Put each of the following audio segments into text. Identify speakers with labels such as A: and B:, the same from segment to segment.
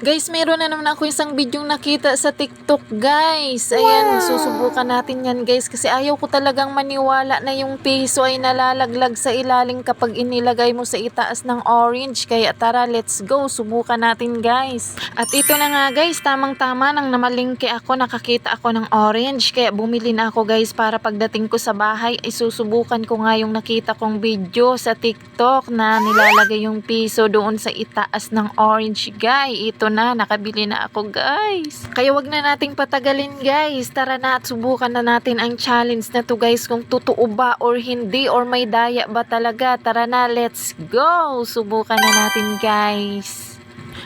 A: Guys, meron na naman ako isang bidyong nakita sa TikTok, guys. Ayan, susubukan natin yan, guys. Kasi ayaw ko talagang maniwala na yung piso ay nalalaglag sa ilalim kapag inilagay mo sa itaas ng orange. Kaya tara, let's go. Subukan natin, guys. At ito na nga, guys. Tamang-tama nang namalingke ako, nakakita ako ng orange. Kaya bumili na ako, guys, para pagdating ko sa bahay, ay susubukan ko nga yung nakita kong video sa TikTok na nilalagay yung piso doon sa itaas ng orange, guys. Ito na, nakabili na ako, guys. Kaya wag na nating patagalin, guys. Tara na at subukan na natin ang challenge na to, guys, kung totoo ba or hindi or may daya ba talaga. Tara na, let's go. Subukan na natin, guys.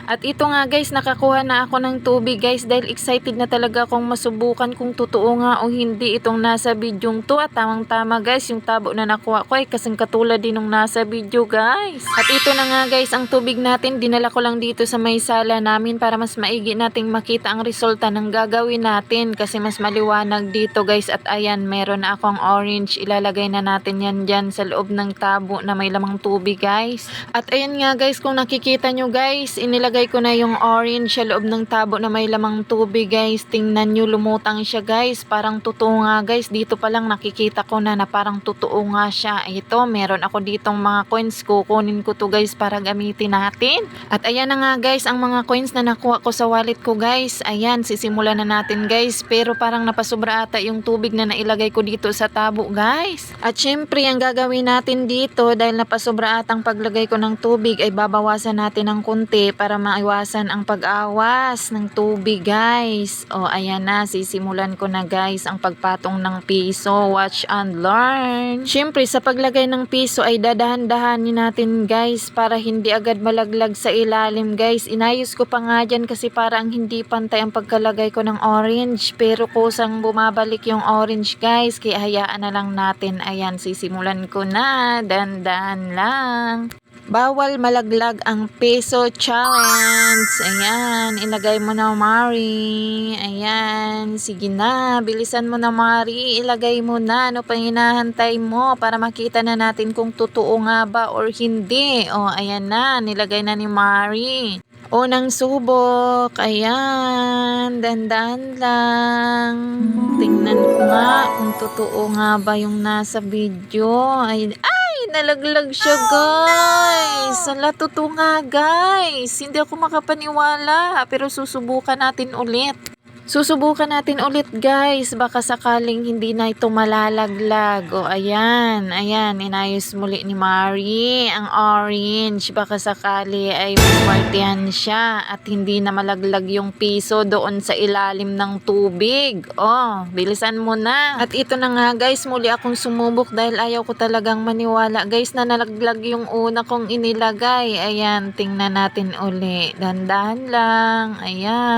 A: At ito nga, guys, nakakuha na ako ng tubig, guys, dahil excited na talaga akong masubukan kung totoo nga o hindi itong nasa bidyong to. At tamang-tama, guys, yung tabo na nakuha ko ay kasing katulad din ng nasa video, guys. At ito na nga, guys, ang tubig natin, dinala ko lang dito sa may sala namin para mas maigi nating makita ang resulta ng gagawin natin kasi mas maliwanag dito, guys. At ayan, meron na akong orange, ilalagay na natin yan dyan sa loob ng tabo na may lamang tubig, guys. At ayan nga, guys, kung nakikita nyo, guys, inilagay ko na yung orange sa loob ng tabo na may lamang tubig, guys. Tingnan nyo, lumutang siya, guys. Parang totoo nga, guys. Dito pa lang nakikita ko na parang totoo nga siya. Ito, meron ako ditong mga coins. Kukunin ko to, guys, para gamitin natin. At ayan na nga, guys, ang mga coins na nakuha ko sa wallet ko, guys. Ayan, sisimulan na natin, guys. Pero parang napasobra ata yung tubig na nailagay ko dito sa tabo, guys. At syempre, ang gagawin natin dito, dahil napasobra atang paglagay ko ng tubig, ay babawasan natin ng konti para maiwasan ang pag-awas ng tubig, guys. O, ayan na, sisimulan ko na, guys, ang pagpatong ng piso. Watch and learn. Syempre, sa paglagay ng piso ay dadahan-dahanin natin, guys, para hindi agad malaglag sa ilalim, guys. Inayos ko pa nga dyan kasi parang hindi pantay ang pagkalagay ko ng orange, pero kusang bumabalik yung orange, guys, kaya hayaan na lang natin. Ayan, sisimulan ko na, dandan lang. Bawal malaglag ang peso challenge. Ayan, ilagay mo na, Mari. Ayan, sige na, bilisan mo na, Mari. Ilagay mo na, ano pang hinahantay mo para makita na natin kung totoo nga ba or hindi. O, ayan na, nilagay na ni Mari. Unang subok, ayan, dandan lang. Tingnan ko nga kung totoo nga ba yung nasa video. Ay, nalaglag siya, guys. Sala, totoo nga, guys. Hindi ako makapaniwala. Pero susubukan natin ulit. Susubukan natin ulit, guys. Baka sakaling hindi na ito malalaglag. O, ayan. Ayan, inayos muli ni Mari ang orange. Baka sakali ay maswertehan siya at hindi na malaglag yung piso doon sa ilalim ng tubig. O, bilisan mo na. At ito na nga, guys. Muli akong sumubok dahil ayaw ko talagang maniwala, guys, na nalaglag yung una kong inilagay. Ayan, tingnan natin uli. Dandahan lang. Ayan.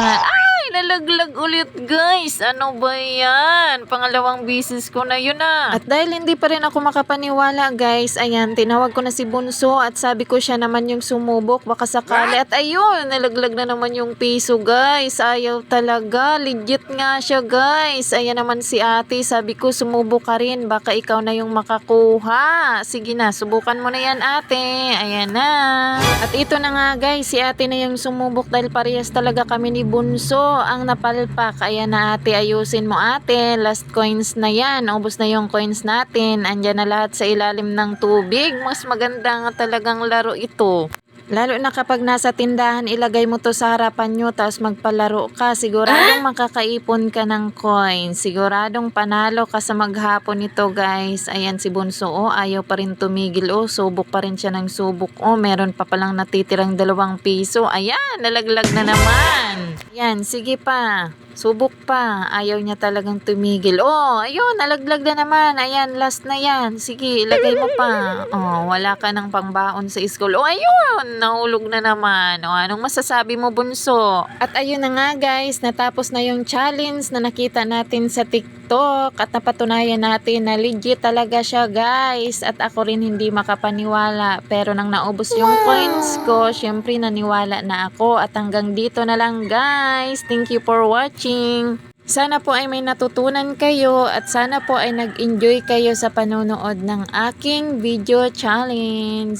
A: Nalaglag ulit, guys. Ano ba yan? Pangalawang bisis ko na yun ah. At dahil hindi pa rin ako makapaniwala, guys, ayan, tinawag ko na si Bunso at sabi ko siya naman yung sumubok, baka sakali. At ayun, nalaglag na naman yung piso, guys. Ayaw talaga. Legit nga siya, guys. Ayan naman si ate. Sabi ko, sumubok ka rin. Baka ikaw na yung makakuha. Sige na, subukan mo na yan, ate. Ayan na. At ito na nga, guys, si ate na yung sumubok dahil parehas talaga kami ni Bunso ang napalpak. Ayan na, ate, ayusin mo, ate. Last coins na yan. Ubos na yung coins natin. Andyan na lahat sa ilalim ng tubig. Mas maganda nga talagang laro ito. Lalo na kapag nasa tindahan, ilagay mo to sa harapan nyo, tapos magpalaro ka. Siguradong makakaipon ka ng coins. Siguradong panalo ka sa maghapon nito, guys. Ayan si Bunso, oh, ayaw pa rin tumigil. Oh, subok pa rin siya ng subok. Oh, meron pa palang natitirang 2 piso. Ayan, nalaglag na naman. Ayan, sige pa. Subok pa. Ayaw niya talagang tumigil. Oh, ayun, nalaglag na naman. Ayan, last na yan. Sige, ilagay mo pa. Oh, wala ka ng pangbaon sa school. Oh, ayun, nahulog na naman. Oh, anong masasabi mo, Bunso? At ayun na nga, guys, natapos na yung challenge na nakita natin sa TikTok at napatunayan natin na legit talaga siya, guys. At ako rin hindi makapaniwala. Pero nang naubos yung coins ko, syempre naniwala na ako. At hanggang dito na lang, guys. Thank you for watching. Sana po ay may natutunan kayo at sana po ay nag-enjoy kayo sa panonood ng aking video challenge.